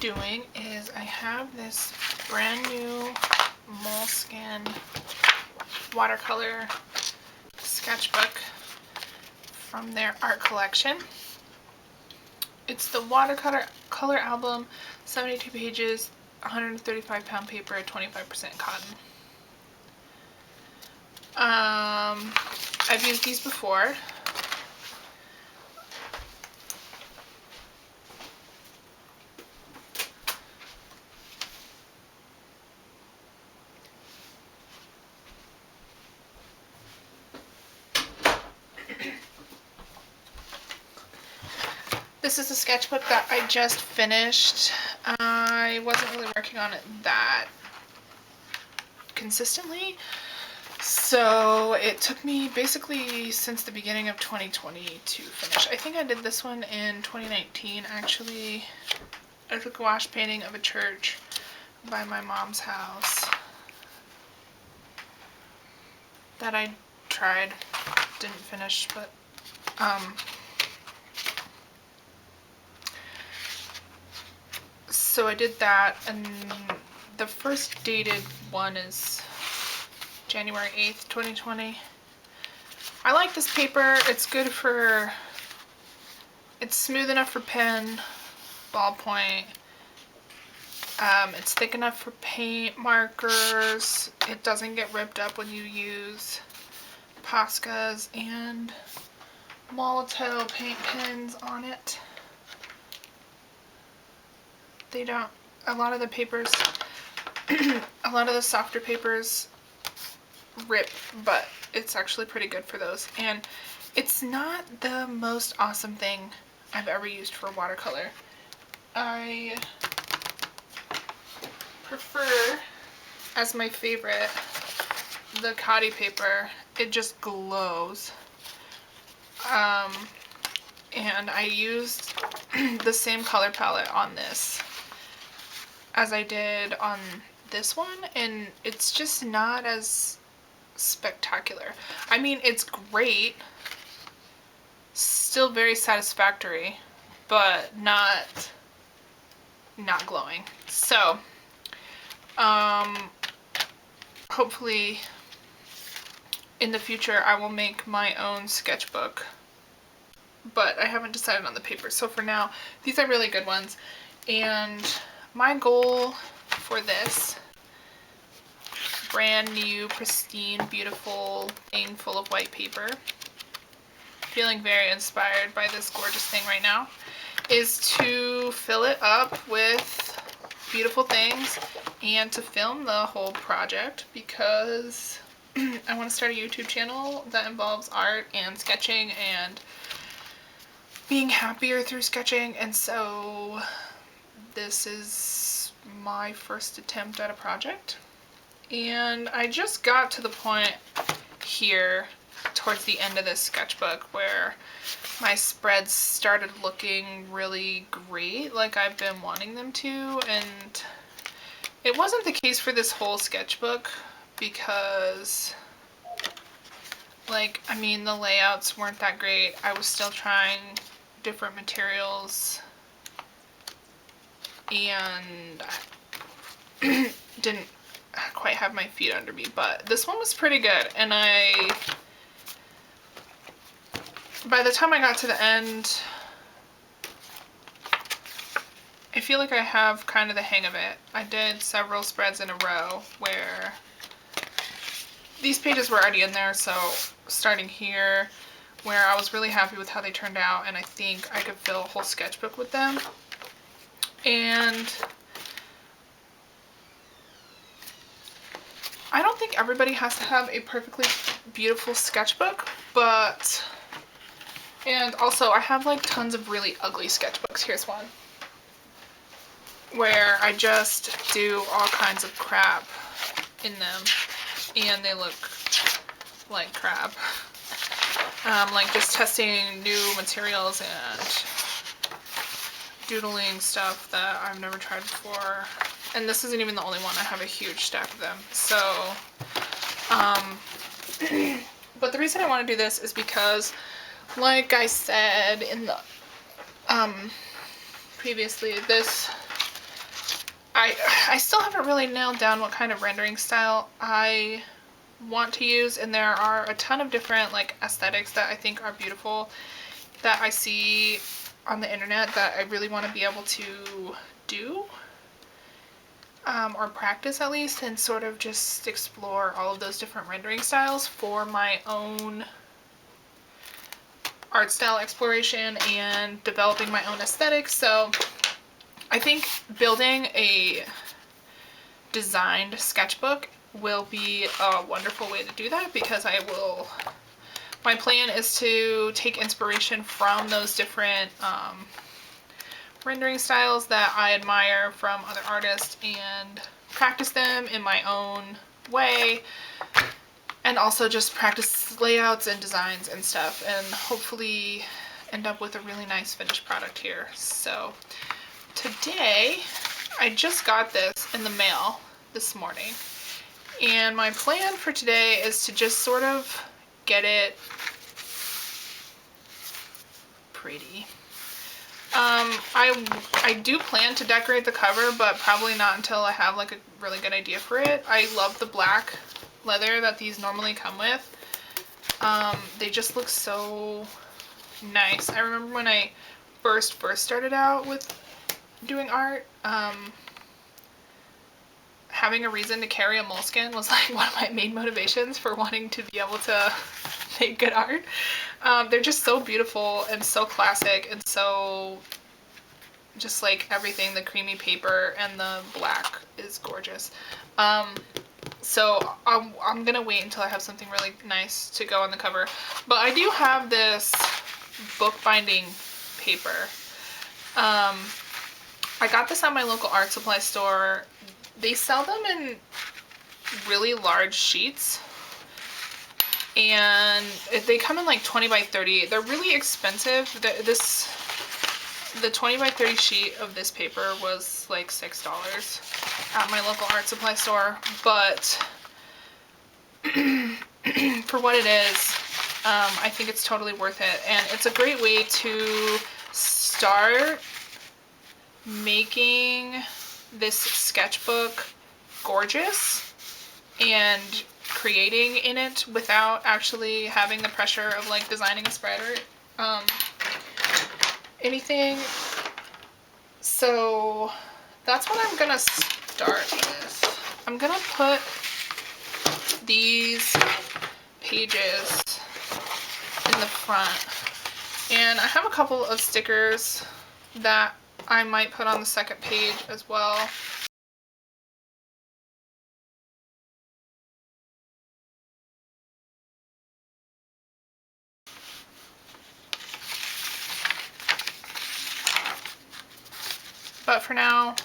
doing is I have this brand new Moleskine watercolor sketchbook from their art collection. It's the watercolor album, 72 pages, 135-pound paper, 25% cotton. I've used these before. This is a sketchbook that I just finished. I wasn't really working on it that consistently, so it took me basically since the beginning of 2020 to finish. I think I did this one in 2019 actually. I took a wash painting of a church by my mom's house that I tried, didn't finish, but so I did that, and the first dated one is January 8th, 2020. I like this paper. It's good for, it's smooth enough for pen, ballpoint. It's thick enough for paint, markers. It doesn't get ripped up when you use Poscas and Molotow paint pens on it. They don't, a lot of the papers, a lot of the softer papers rip, but it's actually pretty good for those. And it's not the most awesome thing I've ever used for watercolor. I prefer, as my favorite, the Cotty paper. It just glows. And I used the same color palette on this as I did on this one, and it's just not as spectacular. I mean, it's great, still very satisfactory, but not glowing. So hopefully in the future I will make my own sketchbook, but I haven't decided on the paper. So for now, these are really good ones, and my goal for this brand new, pristine, beautiful thing full of white paper, feeling very inspired by this gorgeous thing right now, is to fill it up with beautiful things and to film the whole project, because I want to start a YouTube channel that involves art and sketching and being happier through sketching, and so this is my first attempt at a project. And I just got to the point here towards the end of this sketchbook where my spreads started looking really great, like I've been wanting them to, and it wasn't the case for this whole sketchbook because, like, I mean, the layouts weren't that great. I was still trying different materials, and I didn't quite have my feet under me, but this one was pretty good. And by the time I got to the end, I feel like I have kind of the hang of it. I did several spreads in a row where these pages were already in there, so starting here where I was really happy with how they turned out, and I think I could fill a whole sketchbook with them. And I don't think everybody has to have a perfectly beautiful sketchbook, but, and also I have like tons of really ugly sketchbooks. Here's one where I just do all kinds of crap in them and they look like crap. Like just testing new materials and doodling stuff that I've never tried before. And this isn't even the only one. I have a huge stack of them. So, but the reason I want to do this is because, like I said in the, previously, this I still haven't really nailed down what kind of rendering style I want to use, and there are a ton of different like aesthetics that I think are beautiful that I see on the internet that I really want to be able to do, or practice at least, and sort of just explore all of those different rendering styles for my own art style exploration and developing my own aesthetic. So I think building a designed sketchbook will be a wonderful way to do that, because my plan is to take inspiration from those different rendering styles that I admire from other artists and practice them in my own way, and also just practice layouts and designs and stuff, and hopefully end up with a really nice finished product here. So today, I just got this in the mail this morning, and my plan for today is to just sort of get it pretty. I do plan to decorate the cover, but probably not until I have like a really good idea for it. I love the black leather that these normally come with. They just look so nice. I remember when I first started out with doing art, having a reason to carry a Moleskine was like one of my main motivations for wanting to be able to make good art. They're just so beautiful and so classic, and so just like everything, the creamy paper and the black is gorgeous. So I'm gonna wait until I have something really nice to go on the cover. But I do have this bookbinding paper. I got this at my local art supply store. They sell them in really large sheets, and they come in like 20 by 30. They're really expensive. The 20 by 30 sheet of this paper was like $6 at my local art supply store, but for what it is, I think it's totally worth it, and it's a great way to start making this sketchbook gorgeous and creating in it without actually having the pressure of like designing a spread or anything. So that's what I'm gonna start with. I'm gonna put these pages in the front, and I have a couple of stickers that I might put on the second page as well. But for now,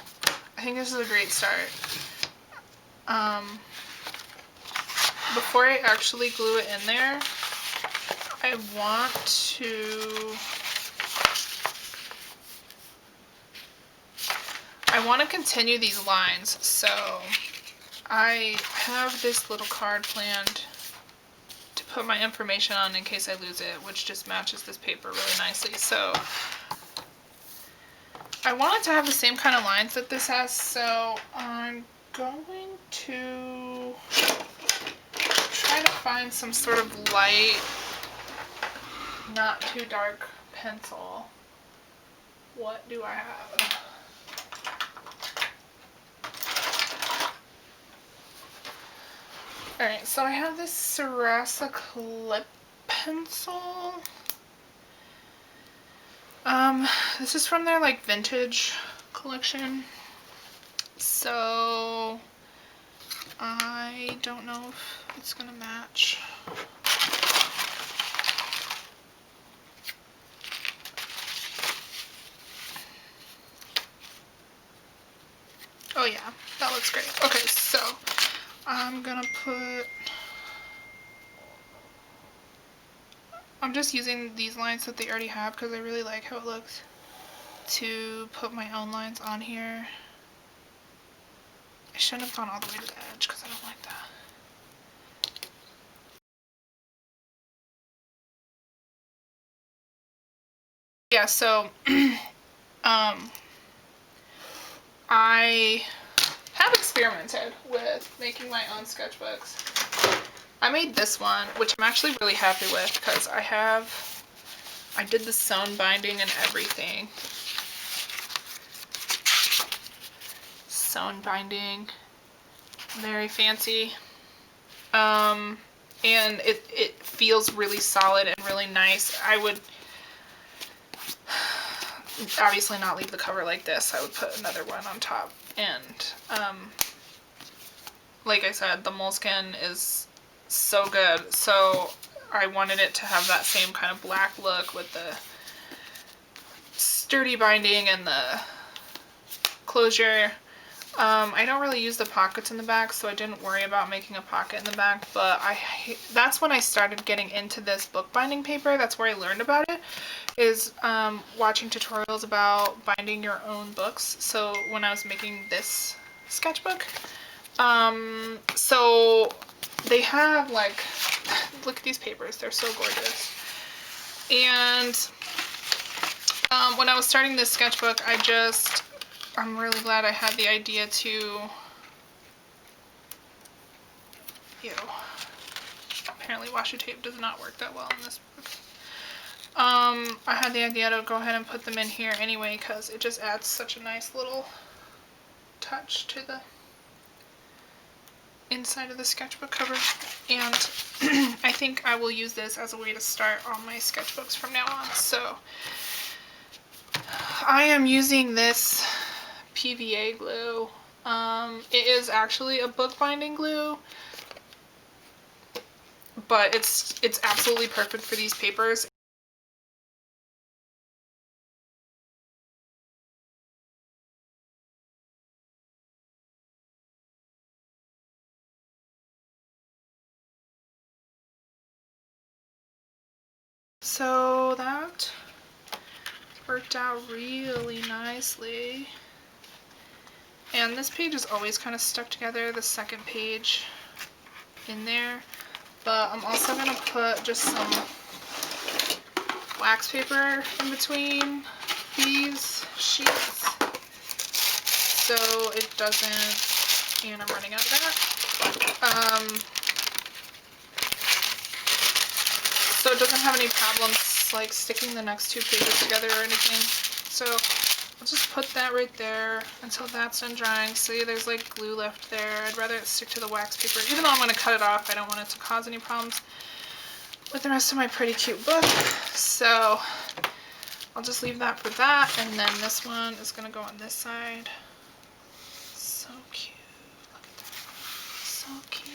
I think this is a great start. Before I actually glue it in there, I want to continue these lines, so I have this little card planned to put my information on in case I lose it, which just matches this paper really nicely. So I want it to have the same kind of lines that this has, so I'm going to try to find some sort of light, not too dark pencil. What do I have? Alright, so I have this Sarasa Clip pencil. This is from their like vintage collection. So I don't know if it's gonna match. Oh yeah, that looks great. Okay, so I'm just using these lines that they already have because I really like how it looks, to put my own lines on here. I shouldn't have gone all the way to the edge because I don't like that. Yeah, so I have experimented with making my own sketchbooks. I made this one, which I'm actually really happy with because I did the sewn binding and everything. Sewn binding, very fancy. And it feels really solid and really nice. I would obviously not leave the cover like this. I would put another one on top. And like I said, the Moleskine is so good. So I wanted it to have that same kind of black look with the sturdy binding and the closure. I don't really use the pockets in the back, so I didn't worry about making a pocket in the back, but that's when I started getting into this bookbinding paper. That's where I learned about it, is watching tutorials about binding your own books. So when I was making this sketchbook, so they have like, look at these papers, they're so gorgeous. And when I was starting this sketchbook, I'm really glad I had the idea to, apparently washi tape does not work that well in this book. I had the idea to go ahead and put them in here anyway because it just adds such a nice little touch to the inside of the sketchbook cover. And I think I will use this as a way to start all my sketchbooks from now on. So I am using this PVA glue. It is actually a bookbinding glue, but it's absolutely perfect for these papers. So that worked out really nicely. And this page is always kind of stuck together, the second page in there. But I'm also going to put just some wax paper in between these sheets so it doesn't, and I'm running out of that. So it doesn't have any problems like sticking the next two pages together or anything. So I'll just put that right there until that's done drying. See, there's like glue left there. I'd rather it stick to the wax paper. Even though I'm going to cut it off, I don't want it to cause any problems with the rest of my pretty cute book. So I'll just leave that for that. And then this one is going to go on this side. So cute. Look at that. So cute.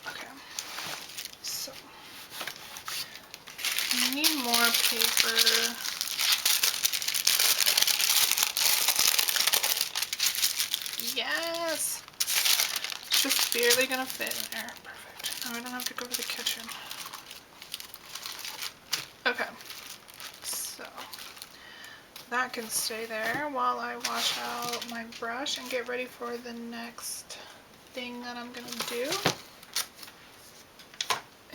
Okay. So I need more paper. Yes! It's just barely gonna fit in there. Perfect. Now I don't have to go to the kitchen. Okay. So that can stay there while I wash out my brush and get ready for the next thing that I'm gonna do.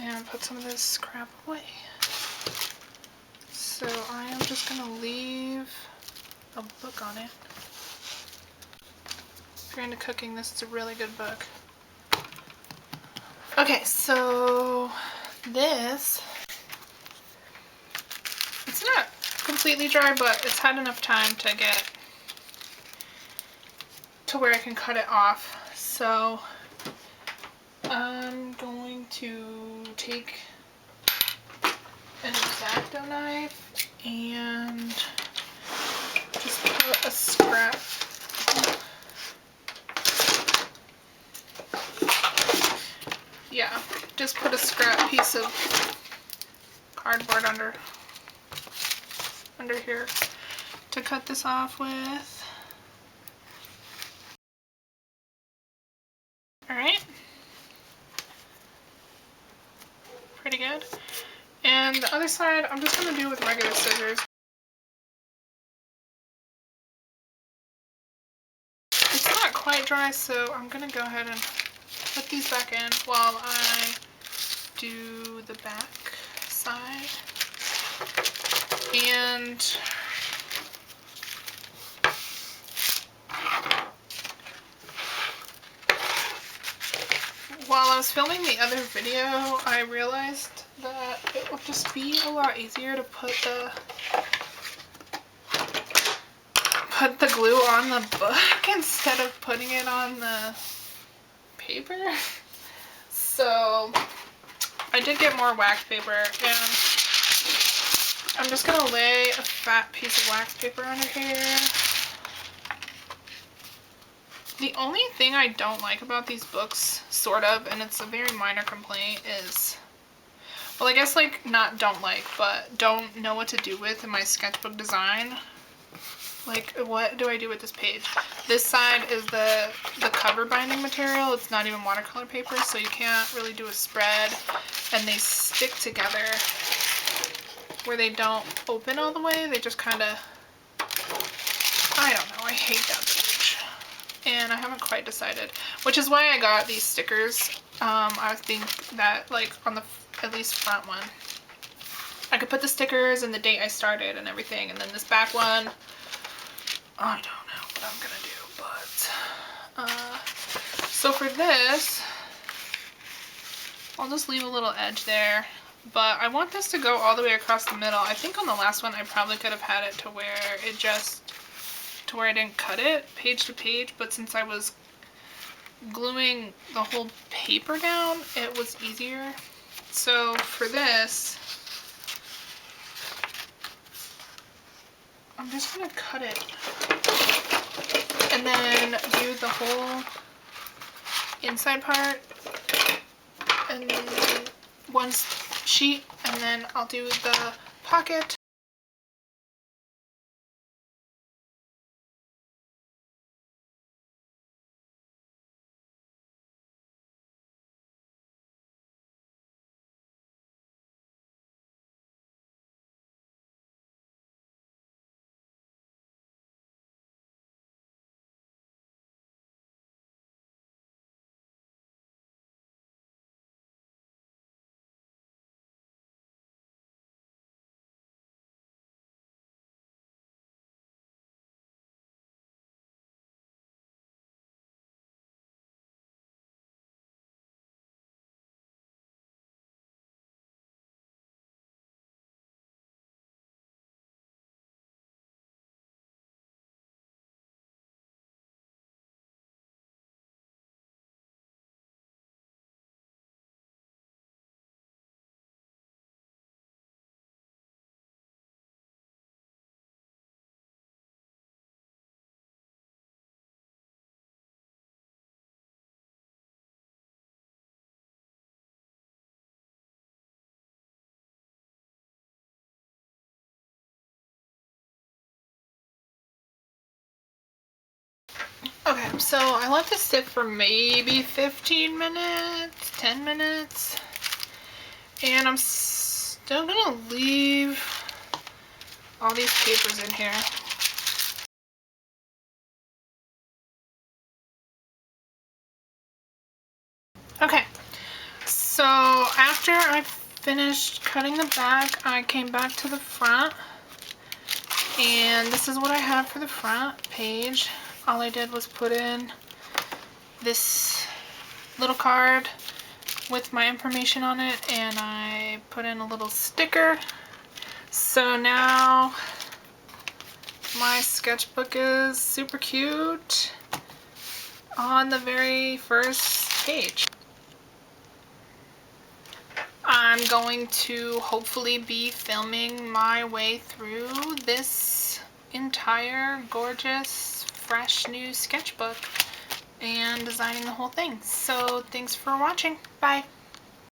And put some of this crap away. So I am just gonna leave a book on it. If you're into cooking, this is a really good book. Okay, so this, it's not completely dry, but it's had enough time to get to where I can cut it off. So I'm going to take an X-Acto knife and just put a scrap. Yeah, just put a scrap piece of cardboard under here to cut this off with. Alright. side. And the other side, I'm just going to do with regular scissors. It's not quite dry, so I'm going to go ahead and put these back in while I do the back side. And while I was filming the other video, I realized that it would just be a lot easier to put the glue on the book instead of putting it on the paper. So I did get more wax paper, and I'm just gonna lay a fat piece of wax paper under here. The only thing I don't like about these books, sort of, and it's a very minor complaint, is, well, I guess, like, not don't like, but don't know what to do with in my sketchbook design. Like, what do I do with this page? This side is the cover binding material. It's not even watercolor paper, so you can't really do a spread, and they stick together where they don't open all the way. They just kind of, I don't know, I hate that page. And I haven't quite decided, which is why I got these stickers. I think that, like, on the at least front one, I could put the stickers and the date I started and everything, and then this back one, I don't know what I'm gonna do, but so for this, I'll just leave a little edge there, but I want this to go all the way across the middle. I think on the last one I probably could have had it to where I didn't cut it page to page, but since I was gluing the whole paper down, it was easier. So for this, I'm just gonna cut it and then do the whole inside part and one sheet, and then I'll do the pocket. Okay, so I let this sit for maybe 15 minutes, 10 minutes, and I'm still gonna leave all these papers in here. Okay, so after I finished cutting the back, I came back to the front, and this is what I have for the front page. All I did was put in this little card with my information on it, and I put in a little sticker. So now my sketchbook is super cute on the very first page. I'm going to hopefully be filming my way through this entire gorgeous, fresh new sketchbook and designing the whole thing. So thanks for watching. Bye.